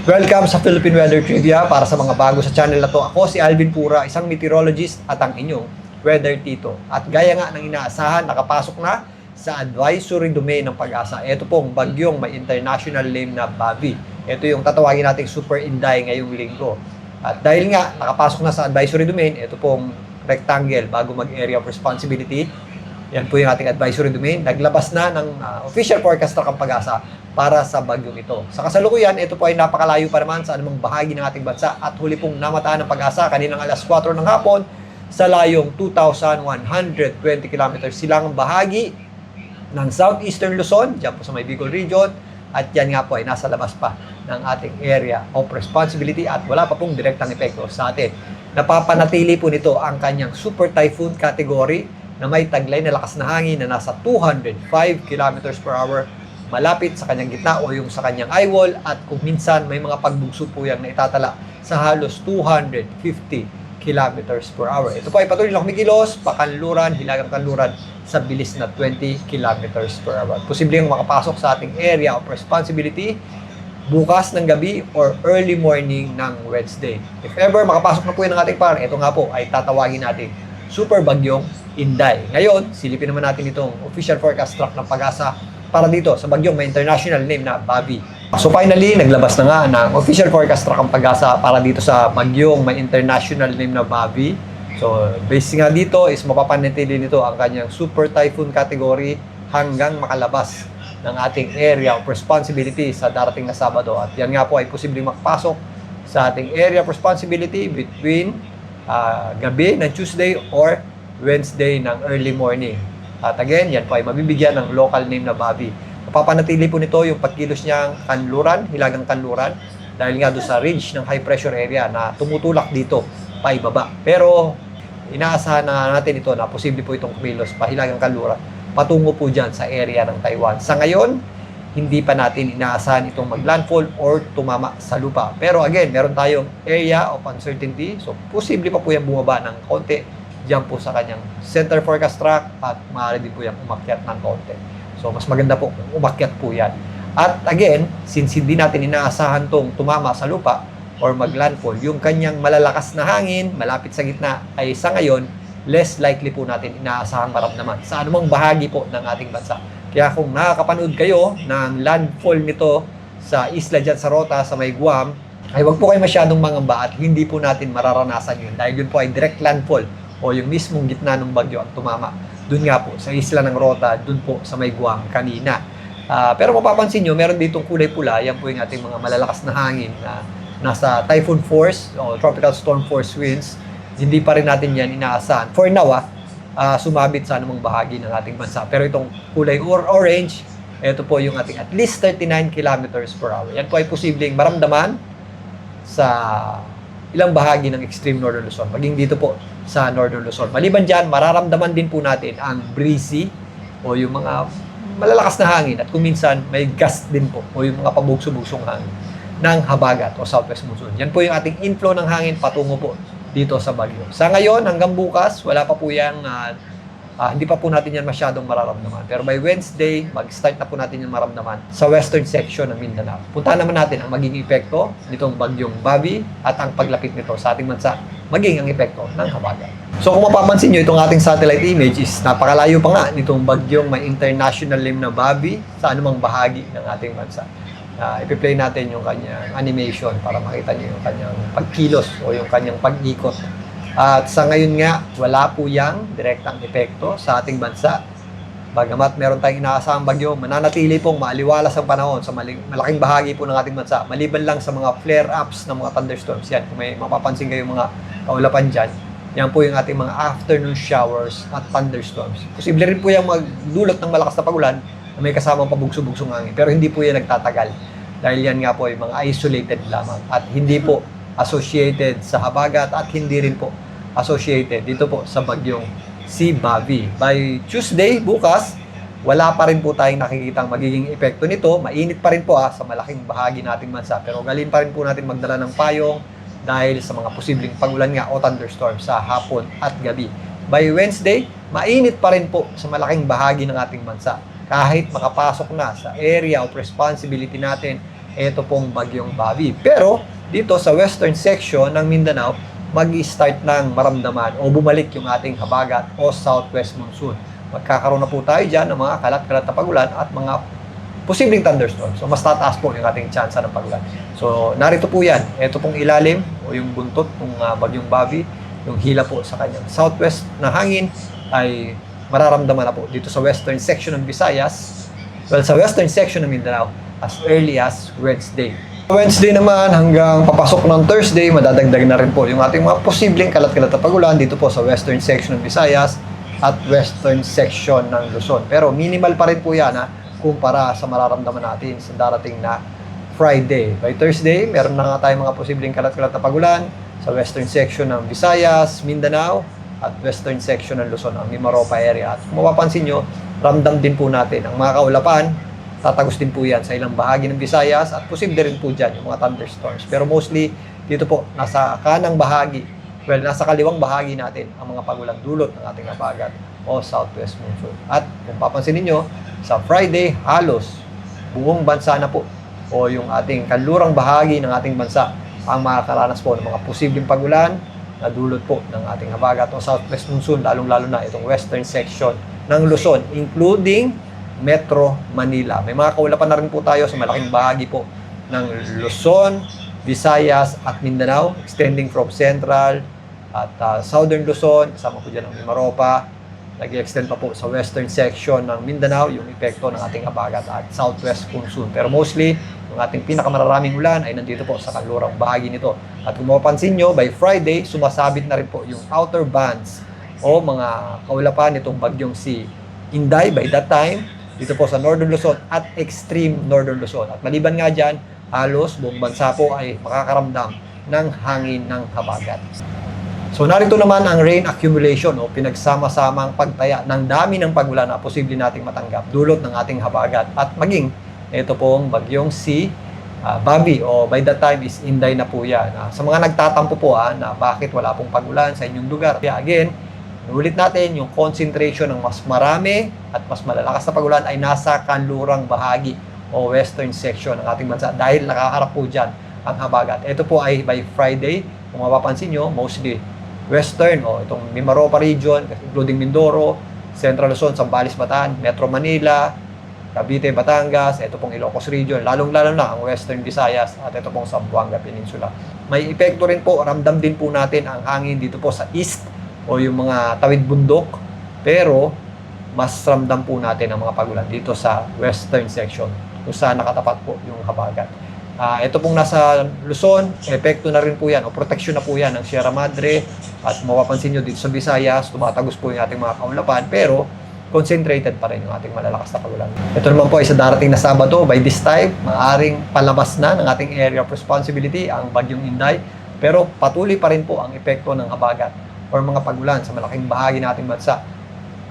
Welcome sa Philippine Weather Trivia. Para sa mga bago sa channel na to, ako si Alvin Pura, isang meteorologist at ang inyong weather tito. At gaya nga ng inaasahan, nakapasok na sa advisory domain ng Pag-asa. Ito pong bagyong may international name na Bavi. Ito yung tatawagin nating Super Inday ngayong linggo. At dahil nga nakapasok na sa advisory domain, ito pong rectangle bago mag-area of responsibility. Yan po yung ating advisory domain. Naglabas na ng official forecast ng Pag-asa para sa bagyong ito. Sa kasalukuyan, ito po ay napakalayo pa naman sa anumang bahagi ng ating bansa at huli pong namataan ng Pag-asa kaninang alas 4 ng hapon sa layong 2,120 kilometers. Silang bahagi ng southeastern Luzon, dyan po sa may Bicol region, at yan nga po ay nasa labas pa ng ating area of responsibility at wala pa pong direktang epekto sa atin. Napapanatili po nito ang kanyang super typhoon category na may taglay na lakas na hangin na nasa 205 kilometers per hour malapit sa kanyang gitna o yung sa kanyang eye wall at kung minsan may mga pagbugso po yan na itatala sa halos 250 kilometers per hour. Ito po ay patuloy na kumikilos, pakanluran, hilagang kanluran sa bilis na 20 kilometers per hour. Posibleng makapasok sa ating area of responsibility bukas ng gabi or early morning ng Wednesday. If ever makapasok na po yun ng ating par, ito nga po ay tatawagin natin Super Bagyong Inday. Ngayon, silipin naman natin itong official forecast track ng Pag-asa para dito sa bagyong may international name na Bavi. So finally, naglabas na nga ng official forecast track ang Pag-asa para dito sa bagyong may international name na Bavi. So base nga dito is mapapanatili nito ang kanyang super typhoon category hanggang makalabas ng ating area of responsibility sa darating na Sabado. At yan nga po ay posibleng makapasok sa ating area of responsibility between gabi ng Tuesday or Wednesday ng early morning. At again, yan po ay mabibigyan ng local name na Bavi. Mapapanatili po nito yung pagkilos niyang kanluran, hilagang kanluran, dahil nga doon sa ridge ng high pressure area na tumutulak dito pa ibaba. Pero inaasahan na natin ito na posible po itong kumilos pa hilagang kanluran patungo po dyan sa area ng Taiwan. Sa ngayon, hindi pa natin inaasahan itong maglandfall or tumama sa lupa. Pero again, meron tayong area of uncertainty. So, posible pa po yung bumaba ng konti diyan po sa kanyang center forecast track at maaari din po yung umakyat ng konti. So, mas maganda po kung umakyat po yan. At again, since hindi natin inaasahan tong tumama sa lupa or maglandfall, yung kanyang malalakas na hangin, malapit sa gitna, ay sa ngayon, less likely po natin inaasahang maramdaman sa anumang bahagi po ng ating bansa. Kaya kung nakakapanood kayo ng landfall nito sa isla dyan sa Rota, sa may Guam, ay wag po kayo masyadong mangamba at hindi po natin mararanasan yun dahil yun po ay direct landfall o yung mismong gitna ng bagyo ang tumama. Doon nga po, sa isla ng Rota, doon po sa may Guam kanina. Pero mapapansin nyo, meron ditong kulay pula, yan po yung ating mga malalakas na hangin na nasa typhoon force o tropical storm force winds. Hindi pa rin natin yan inaasahan. For now, sumabit sa anumang bahagi ng ating bansa. Pero itong kulay orange, ito po yung ating at least 39 kilometers per hour. Yan po ay posibleng maramdaman sa ilang bahagi ng extreme northern Luzon, maging dito po sa northern Luzon. Maliban dyan, mararamdaman din po natin ang breezy o yung mga malalakas na hangin at kung minsan may gust din po o yung mga pabugso-bugsong hangin ng habagat o southwest monsoon. Yan po yung ating inflow ng hangin patungo po dito sa bagyo. Sa ngayon, hanggang bukas, wala pa po yung hindi pa po natin yan masyadong mararamdaman. Pero by Wednesday, mag-start na po natin yan maramdaman sa western section ng Mindanao. Puntahan naman natin ang magiging epekto nitong bagyong Bavi at ang paglapit nito sa ating bansa, maging ang epekto ng habagat. So kung mapapansin nyo, itong ating satellite image is napakalayo pa nga nitong bagyong may international name na Bavi sa anumang bahagi ng ating bansa. Ipi-play natin yung kanyang animation para makita nyo yung kanyang pagkilos o yung kanyang pag-ikot. At sa ngayon nga, wala po yang direktang epekto sa ating bansa. Bagamat meron tayong inaasahang bagyo, mananatili pong maaliwalas ang panahon sa malaking bahagi po ng ating bansa. Maliban lang sa mga flare-ups ng mga thunderstorms. Yan, kung may mapapansin kayo mga kaulapan dyan, yan po yung ating mga afternoon showers at thunderstorms. Posible rin po yung magdulot ng malakas na pagulan na may kasamang pabugso-bugsong hangin. Pero hindi po yan nagtatagal. Dahil yan nga po yung mga isolated lamang. At hindi po associated sa habagat at hindi rin po associated dito po sa bagyong si Bavi. By Tuesday, bukas, wala pa rin po tayong nakikitang magiging epekto nito. Mainit pa rin po sa malaking bahagi nating bansa. Pero galing pa rin po natin magdala ng payong dahil sa mga posibleng pagulan nga o thunderstorm sa hapon at gabi. By Wednesday, mainit pa rin po sa malaking bahagi ng ating bansa. Kahit makapasok na sa area of responsibility natin ito pong bagyong Bobby. Pero dito sa western section ng Mindanao, mag-start ng maramdaman o bumalik yung ating habagat o southwest monsoon. Magkakaroon na po tayo dyan ng mga kalat-kalat na pagulan at mga posibleng thunderstorms. So, mas tataas po yung ating chance ng pagulan. So, narito po yan. Ito pong ilalim o yung buntot ng bagyong Bobby, yung hila po sa kanyang southwest na hangin ay mararamdaman na po dito sa western section ng Visayas. Well, sa western section ng Mindanao as early as Wednesday. Wednesday naman hanggang papasok ng Thursday, madadagdag na rin po yung ating mga posibleng kalat-kalat na pagulan dito po sa western section ng Visayas at western section ng Luzon. Pero minimal pa rin po yan kumpara sa mararamdaman natin sa darating na Friday. By Thursday, meron na nga tayong mga posibleng kalat-kalat na pagulan sa western section ng Visayas, Mindanao, at western section ng Luzon, ang Mimaropa area. At kung mapapansin nyo, ramdam din po natin ang mga kaulapan, tatagos din po yan sa ilang bahagi ng Visayas at posible rin po dyan yung mga thunderstorms. Pero mostly, dito po, nasa kanang bahagi, nasa kaliwang bahagi natin ang mga pagulan dulot ng ating habagat o southwest monsoon. At kung papansin niyo sa Friday, halos buong bansa na po o yung ating kanlurang bahagi ng ating bansa ang makakaranas po ng mga posibleng pagulan na dulot po ng ating habagat o southwest monsoon, lalong-lalo na itong western section ng Luzon, including Metro Manila. May mga kaulapan na rin po tayo sa malaking bahagi po ng Luzon, Visayas at Mindanao, extending from central at southern Luzon, kasama po dyan ang Mimaropa. Nag-extend pa po sa western section ng Mindanao yung epekto ng ating habagat at southwest monsoon. Pero mostly, yung ating pinakamararaming ulan ay nandito po sa kanlurang bahagi nito. At kung mapapansin nyo, by Friday, sumasabit na rin po yung outer bands o mga kaulapan nitong bagyong si Inday by that time, dito po sa northern Luzon at extreme northern Luzon. At maliban nga dyan, halos buong bansa po ay makakaramdam ng hangin ng habagat. So narito naman ang rain accumulation o pinagsama-samang pagtaya ng dami ng pagulan na posible nating matanggap dulot ng ating habagat at maging ito pong bagyong si Bobby o by that time is Inday na po yan. Sa mga nagtatampo po na bakit wala pong pagulan sa inyong lugar. Kaya again, ulit natin yung concentration ng mas marami at mas malalakas na pagulan ay nasa kanlurang bahagi o western section ng ating bansa dahil nakaharap po dyan ang habagat. Ito po ay by Friday, kung mapapansin nyo, mostly western o itong Mimaropa region, including Mindoro, Central Luzon, Zambales, Bataan, Metro Manila, Cavite, Batangas, ito pong Ilocos region, lalong-lalo na ang western Visayas at ito pong Zamboanga Peninsula. May epekto rin po, ramdam din po natin ang hangin dito po sa east o yung mga tawid bundok, pero mas ramdam po natin ang mga pagulan dito sa western section kung saan nakatapat po yung habagat. Ito pong nasa Luzon, epekto na rin po yan o proteksyon na po yan ng Sierra Madre at mapapansin nyo dito sa Visayas, tumatagos po yung ating mga kaulapan pero concentrated pa rin yung ating malalakas na pagulan. Ito naman po ay sa darating na Sabado, by this time, maaaring palabas na ng ating area of responsibility ang bagyong Inday pero patuloy pa rin po ang epekto ng habagat o mga pagulan sa malaking bahagi nating bansa.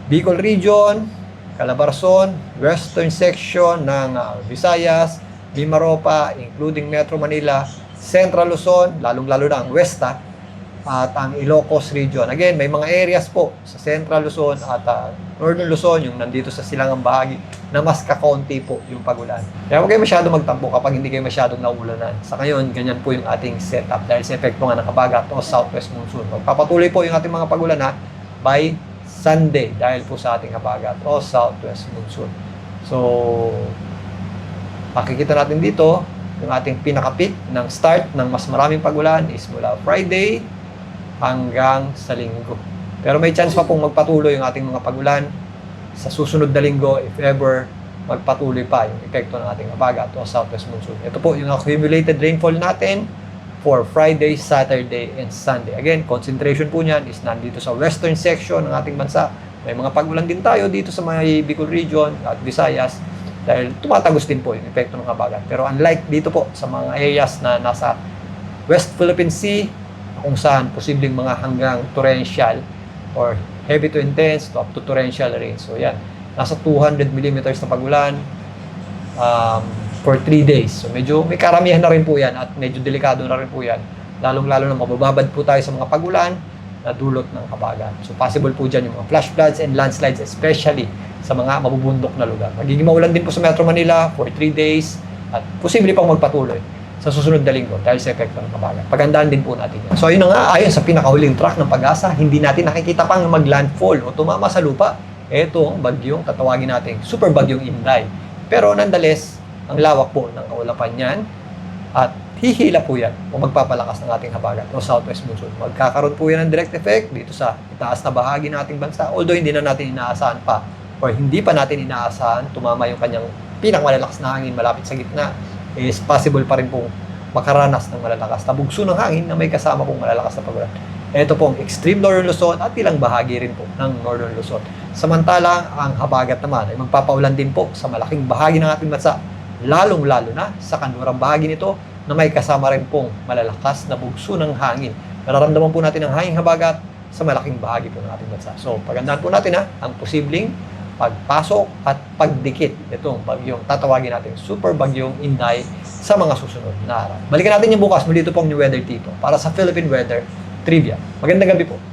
Bicol Region, Calabarzon, western section ng Visayas, Mimaropa, including Metro Manila, Central Luzon, lalong-lalo na ang West at ang Ilocos region. Again, may mga areas po sa Central Luzon at Northern Luzon, yung nandito sa silangang bahagi, na mas kakaunti po yung pagulan. Kaya huwag kayo masyado magtampo kapag hindi kayo masyadong naulanan. Sa ngayon, ganyan po yung ating setup dahil sa epekto nga ng habagat o southwest monsoon. Magpapatuloy po yung ating mga pagulan by Sunday dahil po sa ating habagat o southwest monsoon. So, makikita natin dito, yung ating pinaka-peak ng start ng mas maraming pagulan is mula Friday hanggang sa Linggo. Pero may chance pa pong magpatuloy yung ating mga pagulan sa susunod na Linggo if ever magpatuloy pa yung epekto ng ating habagat o southwest monsoon. Ito po yung accumulated rainfall natin for Friday, Saturday, and Sunday. Again, concentration po niyan is nandito sa western section ng ating bansa. May mga pagulan din tayo dito sa may Bicol region at Visayas dahil tumatagos din po yung epekto ng habagat. Pero unlike dito po sa mga areas na nasa West Philippine Sea, kung saan posibleng mga hanggang torrential or heavy to intense to up to torrential rain. So yan, nasa 200 millimeters na pagulan for 3 days. So medyo may karamihan na rin po yan at medyo delikado na rin po yan. Lalong-lalo na mabababad po tayo sa mga pagulan na dulot ng habagat. So possible po dyan yung mga flash floods and landslides, especially sa mga mabubundok na lugar. Magiging maulan din po sa Metro Manila for 3 days at posible pang magpatuloy sa susunod na linggo dahil sa epekto ng habagat. Paghandaan din po natin yan. So ayun na nga, ayon sa pinakahuling track ng Pag-asa, hindi natin nakikita pang maglandfall o tumama sa lupa. Ito ang bagyong tatawagin natin super bagyong Inday. Pero nonetheless, ang lawak po ng kaulapan niyan at hihila po yan o magpapalakas ng ating habagat o southwest monsoon. Magkakaroon po yan ng direct effect dito sa itaas na bahagi ng ating bansa. Although hindi na natin inaasahan pa or hindi pa natin inaasahan tumama yung kanyang pinakamalalakas na hangin malapit sa gitna, is possible pa rin pong makaranas ng malalakas na bugso ng hangin na may kasama pong malalakas na pagulan. Ito pong extreme northern Luzon at ilang bahagi rin po ng northern Luzon. Samantalang ang habagat naman ay magpapaulan din po sa malaking bahagi ng ating bansa, lalong-lalo na sa kanlurang bahagi nito na may kasama rin pong malalakas na bugso ng hangin. Nararamdaman po natin ang hanging habagat sa malaking bahagi po ng ating bansa. So, pagandaan po natin ang posibleng pagpasok at pagdikit itong bagyong tatawagin natin super bagyong Inday sa mga susunod na araw. Balikan natin yung bukas muli ito pong New Weather Tito para sa Philippine Weather Trivia. Magandang gabi po.